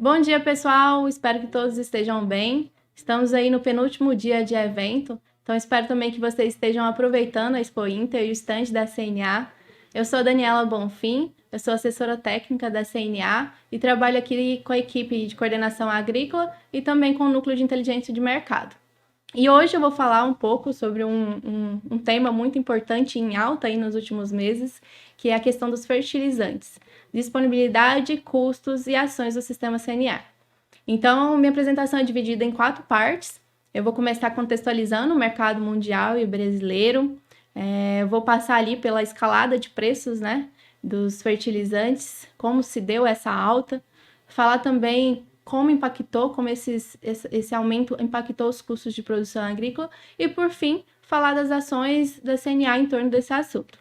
Bom dia, pessoal! Espero que todos estejam bem. Estamos aí no penúltimo dia de evento, então espero também que vocês estejam aproveitando a Expo Inter e o stand da CNA. Eu sou a Daniela Bonfim, eu sou assessora técnica da CNA e trabalho aqui com a equipe de coordenação agrícola e também com o núcleo de inteligência de mercado. E hoje eu vou falar um pouco sobre um tema muito importante em alta aí nos últimos meses, que é a questão dos fertilizantes, disponibilidade, custos e ações do sistema CNA. Então, minha apresentação é dividida em 4 partes. Eu vou começar contextualizando o mercado mundial e brasileiro. Eu vou passar ali pela escalada de preços, né, dos fertilizantes, como se deu essa alta. Falar também como impactou, como esse aumento impactou os custos de produção agrícola. E, por fim, falar das ações da CNA em torno desse assunto.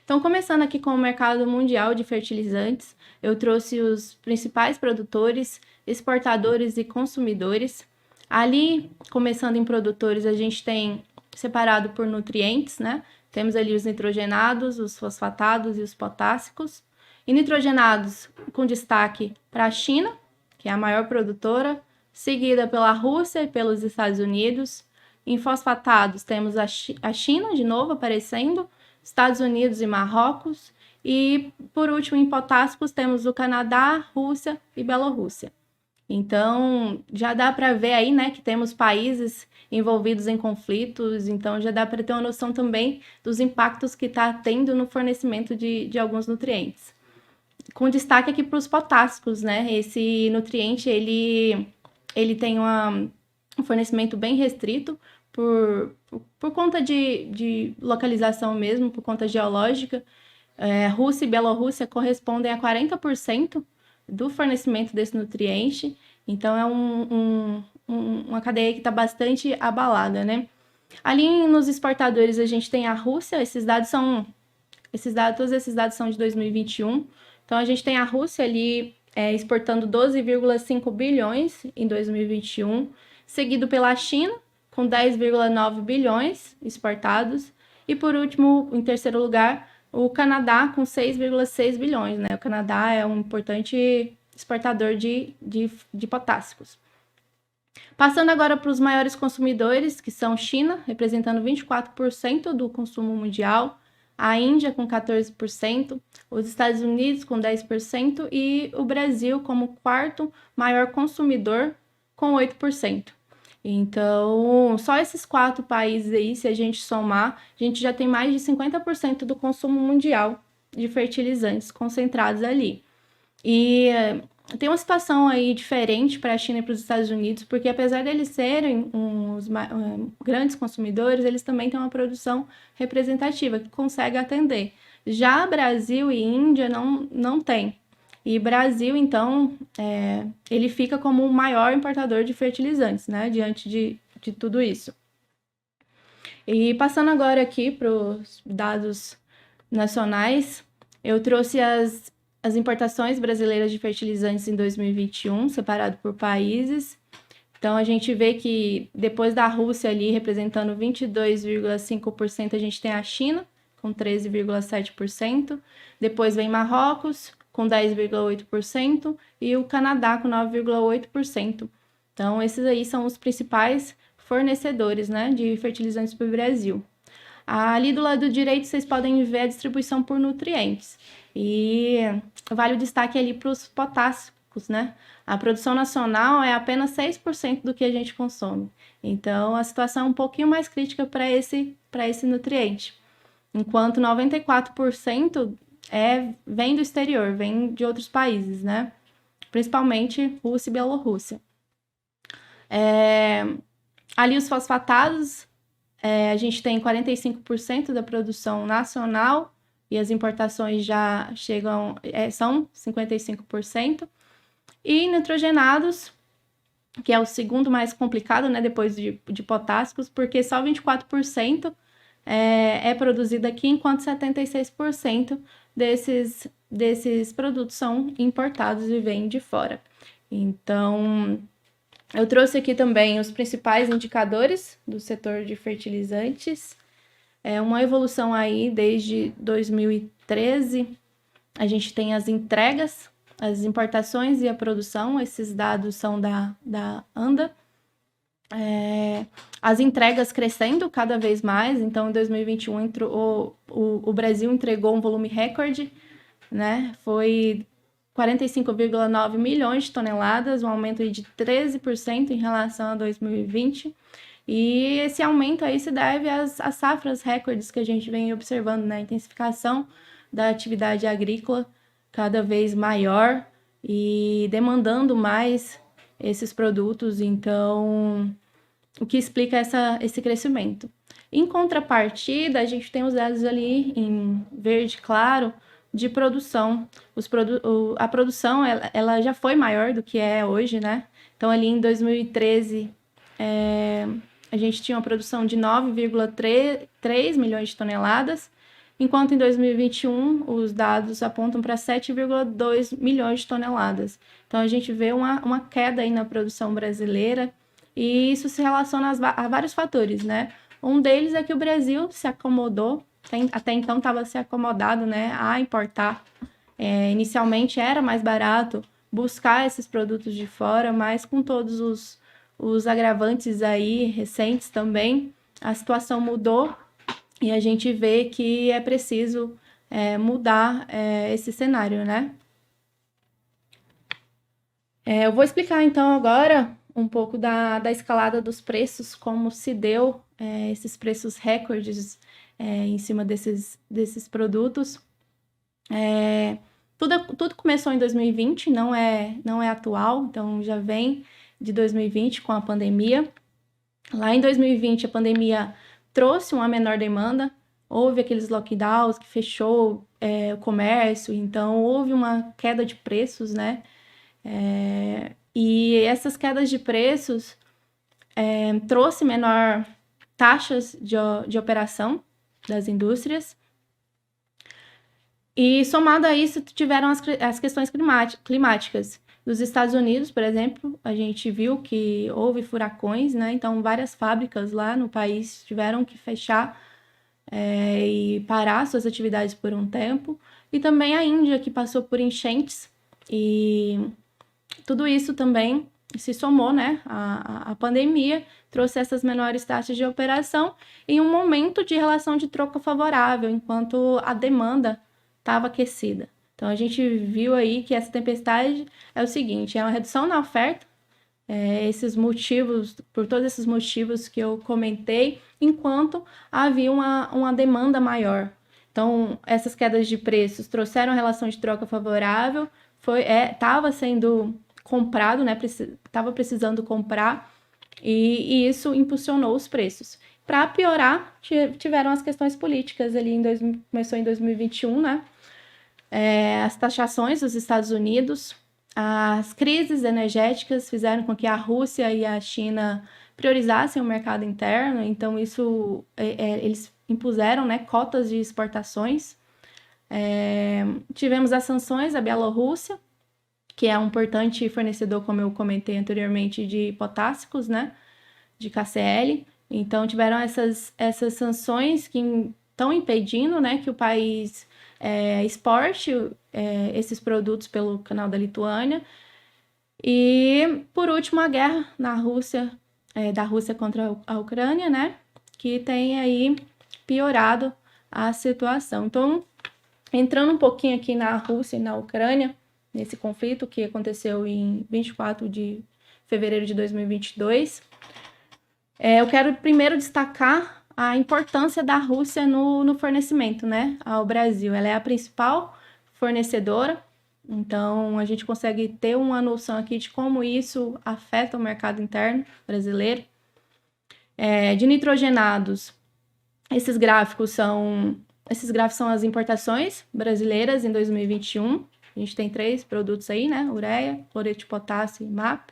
Então, começando aqui com o mercado mundial de fertilizantes, eu trouxe os principais produtores, exportadores e consumidores. Ali, começando em produtores, a gente tem separado por nutrientes, né? Temos ali os nitrogenados, os fosfatados e os potássicos. E nitrogenados com destaque para a China, que é a maior produtora, seguida pela Rússia e pelos Estados Unidos. Em fosfatados, temos a China, de novo, aparecendo, Estados Unidos e Marrocos. E, por último, em potássicos, temos o Canadá, Rússia e Bielorrússia. Então, já dá para ver aí, né, que temos países envolvidos em conflitos, então já dá para ter uma noção também dos impactos que está tendo no fornecimento de alguns nutrientes. Com destaque aqui para os potássicos, né? Esse nutriente, ele tem um fornecimento bem restrito por conta de localização mesmo, por conta geológica. Rússia e Bielorrússia correspondem a 40% do fornecimento desse nutriente, então é uma cadeia que está bastante abalada, né? Ali nos exportadores a gente tem a Rússia, todos esses dados são de 2021, então a gente tem a Rússia ali exportando 12,5 bilhões em 2021, seguido pela China, com 10,9 bilhões exportados, e por último, em terceiro lugar, o Canadá com 6,6 bilhões, né? O Canadá é um importante exportador de potássicos. Passando agora para os maiores consumidores, que são China, representando 24% do consumo mundial, a Índia com 14%, os Estados Unidos com 10% e o Brasil como quarto maior consumidor com 8%. Então, só esses 4 países aí, se a gente somar, a gente já tem mais de 50% do consumo mundial de fertilizantes concentrados ali. E tem uma situação aí diferente para a China e para os Estados Unidos, porque apesar deles serem uns grandes consumidores, eles também têm uma produção representativa que consegue atender. Já Brasil e Índia não tem. E Brasil, então, ele fica como o maior importador de fertilizantes, né, diante de tudo isso. E passando agora aqui para os dados nacionais, eu trouxe as importações brasileiras de fertilizantes em 2021, separado por países. Então, a gente vê que depois da Rússia ali, representando 22,5%, a gente tem a China, com 13,7%. Depois vem Marrocos, com 10,8%, e o Canadá, com 9,8%. Então, esses aí são os principais fornecedores, né, de fertilizantes para o Brasil. Ali do lado direito, vocês podem ver a distribuição por nutrientes. E vale o destaque ali para os potássicos, né? A produção nacional é apenas 6% do que a gente consome. Então, a situação é um pouquinho mais crítica para esse nutriente. Enquanto 94% vem do exterior, vem de outros países, né? Principalmente Rússia e Bielorrússia. Ali os fosfatados, a gente tem 45% da produção nacional e as importações já são 55%. E nitrogenados, que é o segundo mais complicado, né, depois de potássicos, porque só 24% é produzido aqui, enquanto 76% desses produtos são importados e vêm de fora. Então, eu trouxe aqui também os principais indicadores do setor de fertilizantes. Uma evolução aí desde 2013, a gente tem as entregas as importações e a produção, esses dados são da ANDA. As entregas crescendo cada vez mais, então em 2021 o Brasil entregou um volume recorde, né? Foi 45,9 milhões de toneladas, um aumento de 13% em relação a 2020. E esse aumento aí se deve às safras recordes que a gente vem observando, né? A intensificação da atividade agrícola cada vez maior e demandando mais esses produtos, então o que explica esse crescimento. Em contrapartida, a gente tem os dados ali em verde claro de produção. A produção ela já foi maior do que é hoje, né? Então, ali em 2013, a gente tinha uma produção de 9,3 milhões de toneladas, enquanto em 2021 os dados apontam para 7,2 milhões de toneladas. Então, a gente vê uma queda aí na produção brasileira, e isso se relaciona a vários fatores, né? Um deles é que o Brasil se acomodou, até então estava se acomodado, né, a importar. Inicialmente era mais barato buscar esses produtos de fora, mas com todos os agravantes aí recentes também, a situação mudou e a gente vê que é preciso mudar esse cenário, né? Eu vou explicar então agora um pouco da escalada dos preços, como se deu esses preços recordes em cima desses produtos. Tudo começou em 2020, não é atual, então já vem de 2020 com a pandemia. Lá em 2020, a pandemia trouxe uma menor demanda, houve aqueles lockdowns que fechou o comércio, então houve uma queda de preços, né? E essas quedas de preços trouxe menor taxas de operação das indústrias. E somado a isso, tiveram as questões climáticas. Nos Estados Unidos, por exemplo, a gente viu que houve furacões, né? Então, várias fábricas lá no país tiveram que fechar e parar suas atividades por um tempo. E também a Índia, que passou por enchentes. E tudo isso também se somou, né? A pandemia trouxe essas menores taxas de operação em um momento de relação de troca favorável, enquanto a demanda estava aquecida. Então, a gente viu aí que essa tempestade é o seguinte, é uma redução na oferta, por todos esses motivos que eu comentei, enquanto havia uma demanda maior. Então, essas quedas de preços trouxeram relação de troca favorável, estava sendo comprado, né? Estava precisando comprar, e isso impulsionou os preços. Para piorar, tiveram as questões políticas ali, começou em 2021, né? As taxações dos Estados Unidos, as crises energéticas fizeram com que a Rússia e a China priorizassem o mercado interno, então isso eles impuseram, né, cotas de exportações. Tivemos as sanções à Bielorrússia, que é um importante fornecedor, como eu comentei anteriormente, de potássicos, né, de KCl. Então, tiveram essas sanções que estão impedindo, né, que o país exporte esses produtos pelo canal da Lituânia. E, por último, a guerra da Rússia contra a Ucrânia, né, que tem aí piorado a situação. Então, entrando um pouquinho aqui na Rússia e na Ucrânia, nesse conflito que aconteceu em 24 de fevereiro de 2022, eu quero primeiro destacar a importância da Rússia no fornecimento, né, ao Brasil. Ela é a principal fornecedora, então a gente consegue ter uma noção aqui de como isso afeta o mercado interno brasileiro. De nitrogenados, esses gráficos são as importações brasileiras em 2021. A gente tem 3 produtos aí, né? Ureia, cloreto de potássio e MAP.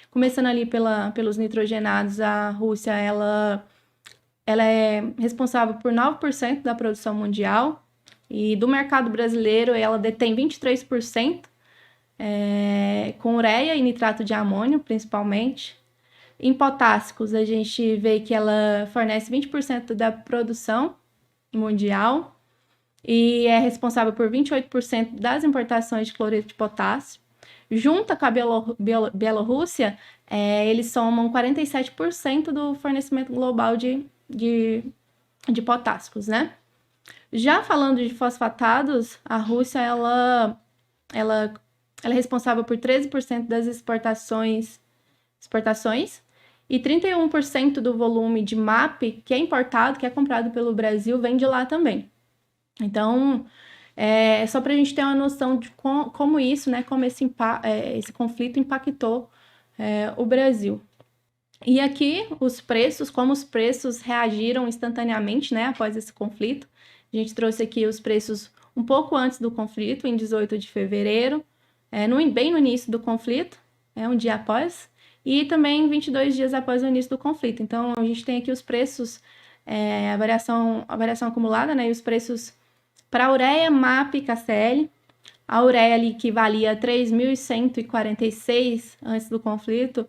Começando ali pelos nitrogenados, a Rússia, ela é responsável por 9% da produção mundial, e do mercado brasileiro ela detém 23%, com ureia e nitrato de amônio, principalmente. Em potássicos, a gente vê que ela fornece 20% da produção mundial. e é responsável por 28% das importações de cloreto de potássio. Junto com a Bielorrússia, eles somam 47% do fornecimento global de potássicos, né? Já falando de fosfatados, a Rússia ela é responsável por 13% das exportações e 31% do volume de MAP que é importado, que é comprado pelo Brasil, vem de lá também. Então, só para a gente ter uma noção de como isso, né, como esse conflito impactou o Brasil. E aqui, como os preços reagiram instantaneamente, né, após esse conflito. A gente trouxe aqui os preços um pouco antes do conflito, em 18 de fevereiro, bem no início do conflito, um dia após, e também 22 dias após o início do conflito. Então, a gente tem aqui os preços, a variação acumulada, né, e os preços para ureia, MAP e KCl. A ureia ali que valia 3.146 antes do conflito,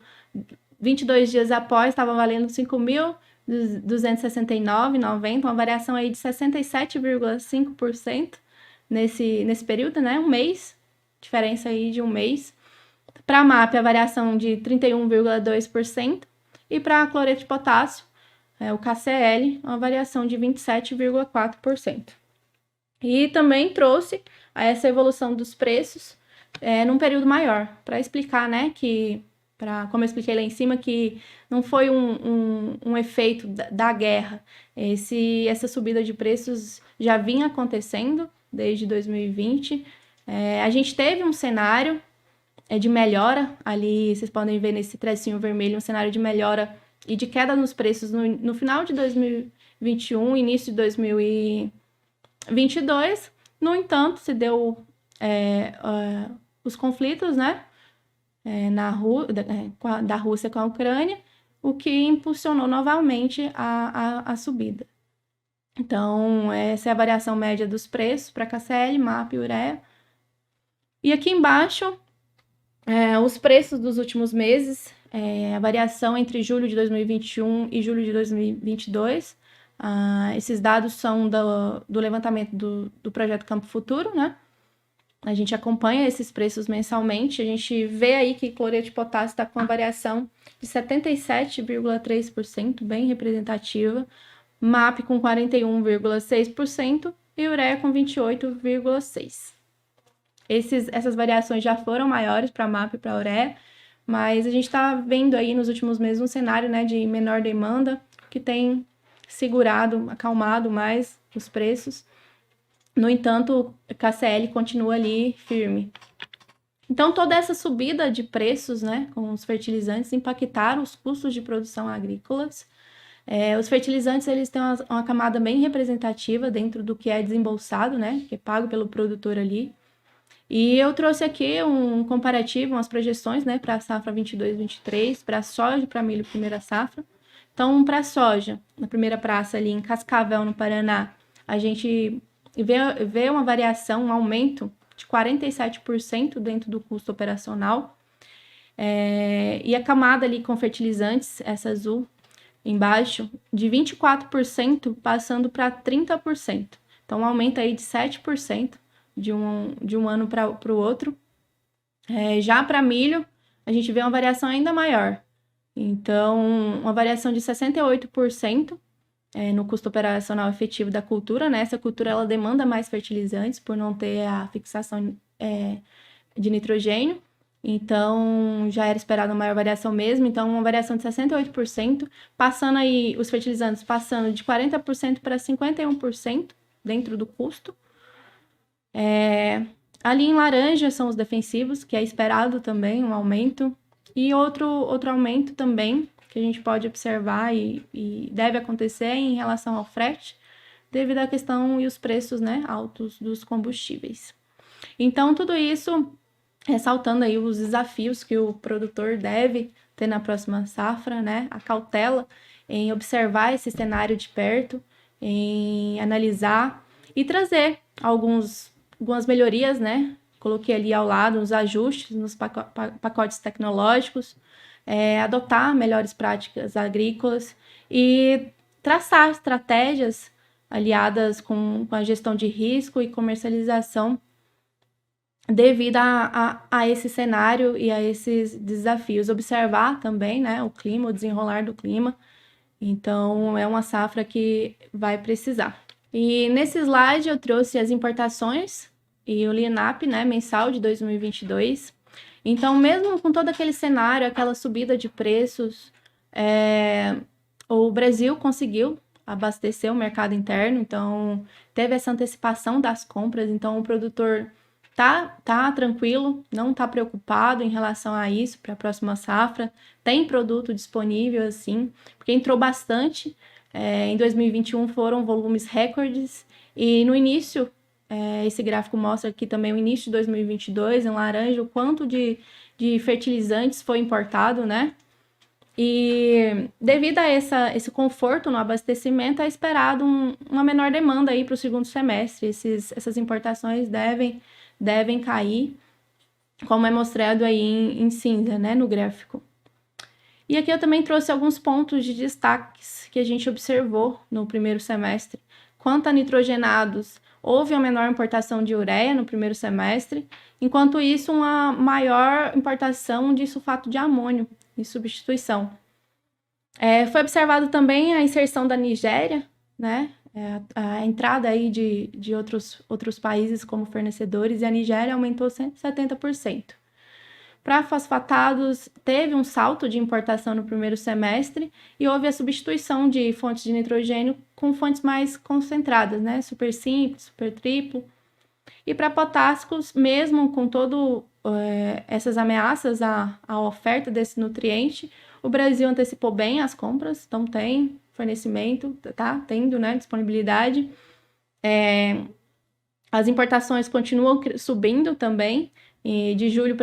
22 dias após estava valendo 5.269,90, uma variação aí de 67,5% nesse período, né? Um mês, diferença aí de um mês. Para a MAP, a variação de 31,2%. E para cloreto de potássio, o KCl, uma variação de 27,4%. E também trouxe essa evolução dos preços num período maior, para explicar, né, como eu expliquei lá em cima, que não foi um efeito da guerra. Essa subida de preços já vinha acontecendo desde 2020. A gente teve um cenário de melhora, ali vocês podem ver nesse tracinho vermelho, um cenário de melhora e de queda nos preços no final de 2021, início de 2022. No entanto, se deu os conflitos, né, da Rússia com a Ucrânia, o que impulsionou novamente a subida. Então, essa é a variação média dos preços para KCl, MAP e ureia. E aqui embaixo, os preços dos últimos meses, a variação entre julho de 2021 e julho de 2022. Esses dados são do levantamento do projeto Campo Futuro, né? A gente acompanha esses preços mensalmente, a gente vê aí que cloreto de potássio está com uma variação de 77,3%, bem representativa, MAP com 41,6% e ureia com 28,6%. Essas variações já foram maiores para MAP e para ureia, mas a gente está vendo aí nos últimos meses um cenário, né, de menor demanda, que tem segurado, acalmado mais os preços. No entanto, o KCl continua ali firme. Então, toda essa subida de preços, né, com os fertilizantes, impactaram os custos de produção agrícolas. Os fertilizantes, eles têm uma camada bem representativa dentro do que é desembolsado, né, que é pago pelo produtor ali. E eu trouxe aqui um comparativo, umas projeções, né, para a safra 22/23, para soja e para milho primeira safra. Então, para soja, na primeira praça ali em Cascavel, no Paraná, a gente vê uma variação, um aumento de 47% dentro do custo operacional. E a camada ali com fertilizantes, essa azul embaixo, de 24% passando para 30%. Então, um aumento aí de 7% de um ano para o outro. Já para milho, a gente vê uma variação ainda maior. Então, uma variação de 68% no custo operacional efetivo da cultura, né? Essa cultura ela demanda mais fertilizantes por não ter a fixação de nitrogênio. Então, já era esperada uma maior variação mesmo. Então, uma variação de 68%, passando aí os fertilizantes passando de 40% para 51% dentro do custo. Ali em laranja são os defensivos, que é esperado também um aumento. E outro aumento também, que a gente pode observar e deve acontecer em relação ao frete, devido à questão e os preços, né, altos dos combustíveis. Então, tudo isso ressaltando aí os desafios que o produtor deve ter na próxima safra, né, a cautela em observar esse cenário de perto, em analisar e trazer algumas melhorias, né? Coloquei ali ao lado os ajustes nos pacotes tecnológicos, adotar melhores práticas agrícolas e traçar estratégias aliadas com a gestão de risco e comercialização devido a esse cenário e a esses desafios. Observar também, né, o clima, o desenrolar do clima. Então, é uma safra que vai precisar. E nesse slide eu trouxe as importações e o LINAP, né, mensal de 2022. Então, mesmo com todo aquele cenário, aquela subida de preços, o Brasil conseguiu abastecer o mercado interno, então teve essa antecipação das compras, então o produtor tá tranquilo, não tá preocupado em relação a isso para a próxima safra, tem produto disponível, assim, porque entrou bastante, em 2021 foram volumes recordes, e no início, esse gráfico mostra aqui também o início de 2022, em laranja, o quanto de fertilizantes foi importado, né? E devido a esse conforto no abastecimento, é esperado uma menor demanda aí para o segundo semestre. Essas importações devem cair, como é mostrado aí em cinza, né, no gráfico. E aqui eu também trouxe alguns pontos de destaques que a gente observou no primeiro semestre. Quanto a nitrogenados, houve uma menor importação de ureia no primeiro semestre, enquanto isso, uma maior importação de sulfato de amônio em substituição. Foi observado também a inserção da Nigéria, né? A entrada aí de outros países como fornecedores, e a Nigéria aumentou 170%. Para fosfatados, teve um salto de importação no primeiro semestre e houve a substituição de fontes de nitrogênio com fontes mais concentradas, né? Super simples, super triplo. E para potássicos, mesmo com todo essas ameaças à oferta desse nutriente, o Brasil antecipou bem as compras, então tem fornecimento, tá tendo, né, disponibilidade. As importações continuam subindo também, e de julho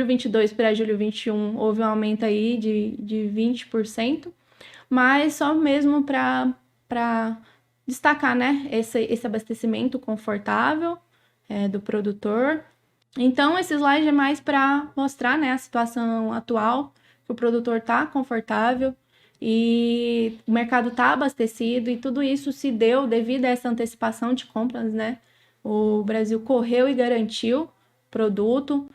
22 para julho 21 houve um aumento aí de 20%, mas só mesmo para destacar, né, esse abastecimento confortável do produtor. Então, esse slide é mais para mostrar, né, a situação atual, que o produtor está confortável e o mercado está abastecido, e tudo isso se deu devido a essa antecipação de compras, né? O Brasil correu e garantiu produto.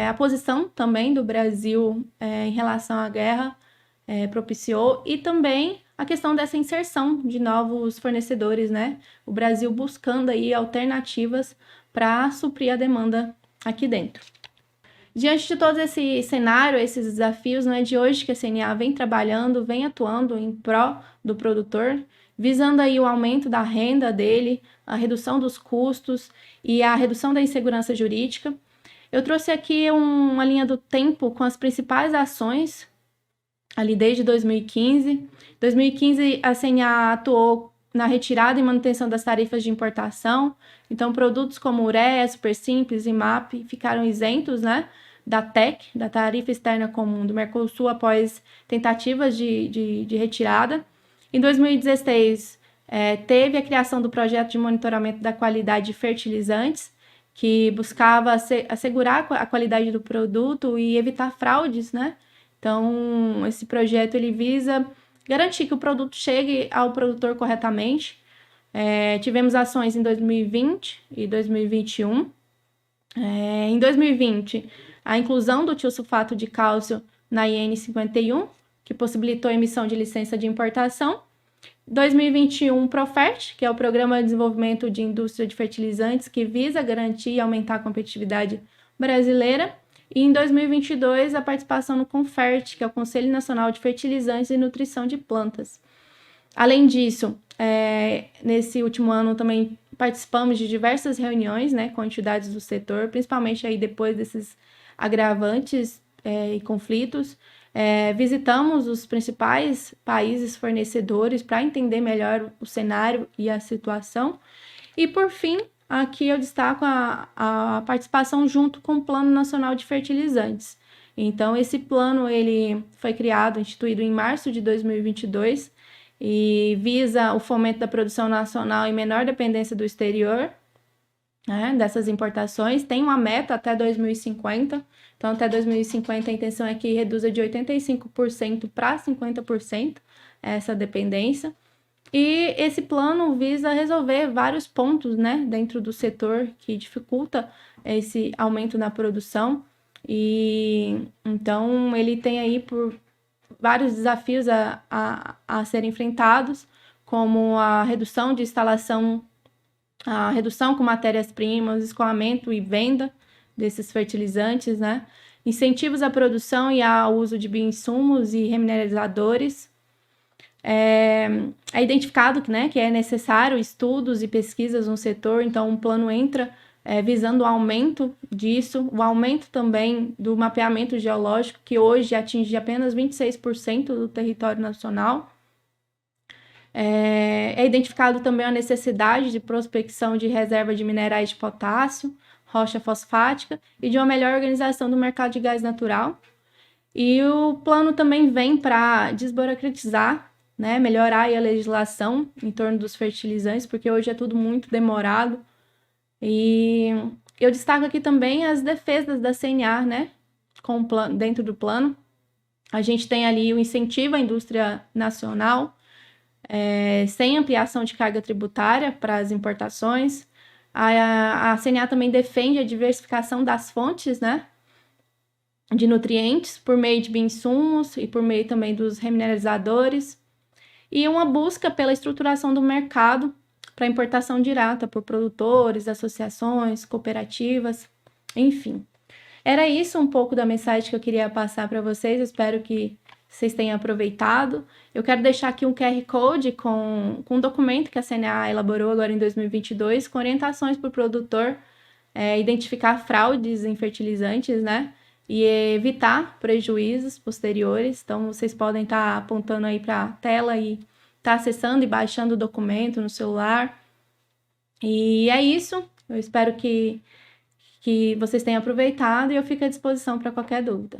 A posição também do Brasil em relação à guerra propiciou, e também a questão dessa inserção de novos fornecedores, né? O Brasil buscando aí alternativas para suprir a demanda aqui dentro. Diante de todo esse cenário, esses desafios, não é de hoje que a CNA vem trabalhando, vem atuando em pró do produtor, visando aí o aumento da renda dele, a redução dos custos e a redução da insegurança jurídica. Eu trouxe aqui uma linha do tempo com as principais ações, ali desde 2015. Em 2015, a CNA atuou na retirada e manutenção das tarifas de importação. Então, produtos como ureia, super simples e MAP ficaram isentos, né, da TEC, da Tarifa Externa Comum do Mercosul, após tentativas de retirada. Em 2016, teve a criação do projeto de monitoramento da qualidade de fertilizantes, que buscava assegurar a qualidade do produto e evitar fraudes, né? Então, esse projeto ele visa garantir que o produto chegue ao produtor corretamente. Tivemos ações em 2020 e 2021. Em 2020, a inclusão do tiosulfato de cálcio na IN 51, que possibilitou a emissão de licença de importação. 2021, Profert, que é o Programa de Desenvolvimento de Indústria de Fertilizantes, que visa garantir e aumentar a competitividade brasileira. E em 2022, a participação no CONFERT, que é o Conselho Nacional de Fertilizantes e Nutrição de Plantas. Além disso, nesse último ano também participamos de diversas reuniões, né, com entidades do setor, principalmente aí depois desses agravantes e conflitos. Visitamos os principais países fornecedores para entender melhor o cenário e a situação. E, por fim, aqui eu destaco a participação junto com o Plano Nacional de Fertilizantes. Então, esse plano ele foi criado, instituído em março de 2022, e visa o fomento da produção nacional e menor dependência do exterior, né, dessas importações. Tem uma meta até 2050, então até 2050 a intenção é que reduza de 85% para 50% essa dependência. E esse plano visa resolver vários pontos, né, dentro do setor que dificulta esse aumento na produção. E então ele tem aí por vários desafios a serem enfrentados, como a redução de instalação, a redução com matérias-primas, escoamento e venda desses fertilizantes, né? Incentivos à produção e ao uso de bioinsumos e remineralizadores. É identificado, né, que é necessário estudos e pesquisas no setor, então o plano entra visando o aumento disso, o aumento também do mapeamento geológico, que hoje atinge apenas 26% do território nacional. É identificado também a necessidade de prospecção de reserva de minerais de potássio, rocha fosfática e de uma melhor organização do mercado de gás natural. E o plano também vem para desburocratizar, né, melhorar a legislação em torno dos fertilizantes, porque hoje é tudo muito demorado. E eu destaco aqui também as defesas da CNA, né, dentro do plano. A gente tem ali o incentivo à indústria nacional, sem ampliação de carga tributária para as importações. A CNA também defende a diversificação das fontes, né, de nutrientes por meio de bioinsumos e por meio também dos remineralizadores, e uma busca pela estruturação do mercado para importação direta por produtores, associações, cooperativas, enfim. Era isso um pouco da mensagem que eu queria passar para vocês, eu espero que vocês tenham aproveitado. Eu quero deixar aqui um QR Code com um documento que a CNA elaborou agora em 2022, com orientações para o produtor identificar fraudes em fertilizantes, né? E evitar prejuízos posteriores. Então, vocês podem estar apontando aí para a tela e estar acessando e baixando o documento no celular. E é isso. Eu espero que vocês tenham aproveitado e eu fico à disposição para qualquer dúvida.